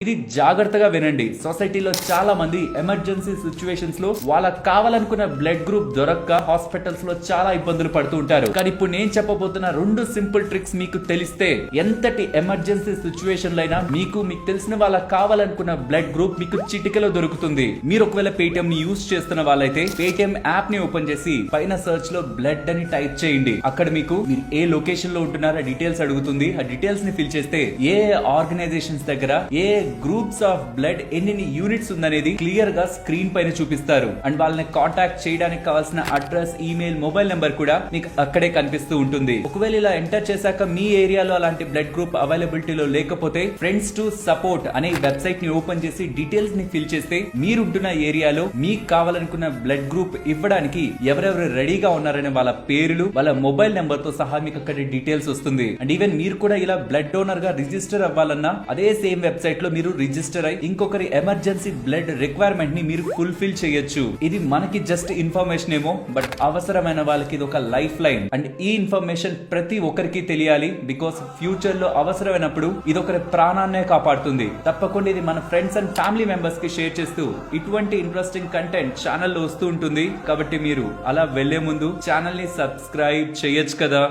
ఇది జాగ్రత్తగా వినండి. సొసైటీలో చాలా మంది ఎమర్జెన్సీ సిచ్యువేషన్స్ లో వాళ్ళకి కావాలనుకున్న బ్లడ్ గ్రూప్ దొరక్క హాస్పిటల్స్ లో చాలా ఇబ్బందులు పడుతూ ఉంటారు. కానీ ఇప్పుడు నేను చెప్పబోతున్న 2 సింపుల్ ట్రిక్స్ మీకు తెలిస్తే ఎంతటి ఎమర్జెన్సీ సిచ్యువేషన్ లైనా మీకు తెలిసిన వాళ్ళకి కావాలనుకున్న బ్లడ్ గ్రూప్ మీకు చిటికలో దొరుకుతుంది. మీరు ఒకవేళ పేటిఎం ని యూజ్ చేస్తున్న వాళ్ళైతే పేటిఎం యాప్ ని ఓపెన్ చేసి పైన సర్చ్ లో బ్లడ్ అని టైప్ చేయండి. అక్కడ మీరు ఏ లొకేషన్ లో ఉంటున్నారో డీటెయిల్స్ అడుగుతుంది. ఆ డీటెయిల్స్ ని ఫిల్ చేస్తే ఏ ఆర్గనైజేషన్స్ దగ్గర ఏ గ్రూప్స్ ఆఫ్ బ్లడ్ ఎన్ని యూనిట్స్ ఉందనేది క్లియర్ గా స్క్రీన్ పైన చూపిస్తారు. అండ్ వాళ్ళని కాంటాక్ట్ చేయడానికి కావాల్సిన అడ్రస్, ఈమెయిల్, మొబైల్ నెంబర్ కూడా మీకు అక్కడే కనిపిస్తూ ఉంటుంది. ఒకవేళ ఇలా ఎంటర్ చేశాక మీ ఏరియాలో అలాంటి బ్లడ్ గ్రూప్ అవైలబిలిటీలో లేకపోతే ఫ్రెండ్స్ టు సపోర్ట్ అనే వెబ్సైట్ ని ఓపెన్ చేసి డీటెయిల్స్ ని ఫిల్ చేస్తే మీరుంటున్న ఏరియాలో మీకు కావాలనుకున్న బ్లడ్ గ్రూప్ ఇవ్వడానికి ఎవరెవరు రెడీగా ఉన్నారనే వాళ్ళ పేర్లు, వాళ్ళ మొబైల్ నెంబర్ తో సహా మీకు అక్కడ డీటెయిల్స్ వస్తుంది. అండ్ ఈవెన్ మీరు కూడా ఇలా బ్లడ్ డోనర్ గా రిజిస్టర్ అవ్వాలన్నా అదే సేమ్ వెబ్సైట్ లో మీరు రిజిస్టర్ అయి ఇంకొకరి ఎమర్జెన్సీ బ్లడ్ రిక్వైర్మెంట్ ని మీరు ఫుల్ఫిల్ చేయొచ్చు. ఇది మనకి జస్ట్ ఇన్ఫర్మేషన్ ఏమో, బట్ అవసరమైన వాళ్ళకి ఇది ఒక లైఫ్ లైన్. అండ్ ఈ ఇన్ఫర్మేషన్ ప్రతి ఒక్కరికి తెలియాలి. బికాస్ ఫ్యూచర్ లో అవసరమైనప్పుడు ఇది ఒకరి ప్రాణాన్నే కాపాడుతుంది. తప్పకుండా ఇది మన ఫ్రెండ్స్ అండ్ ఫ్యామిలీ మెంబర్స్ కి షేర్ చేస్తూ ఇటువంటి ఇంట్రెస్టింగ్ కంటెంట్ ఛానల్లో వస్తూ ఉంటుంది. కాబట్టి మీరు అలా వెళ్లే ముందు ఛానల్ ని సబ్స్క్రైబ్ చేయొచ్చు కదా.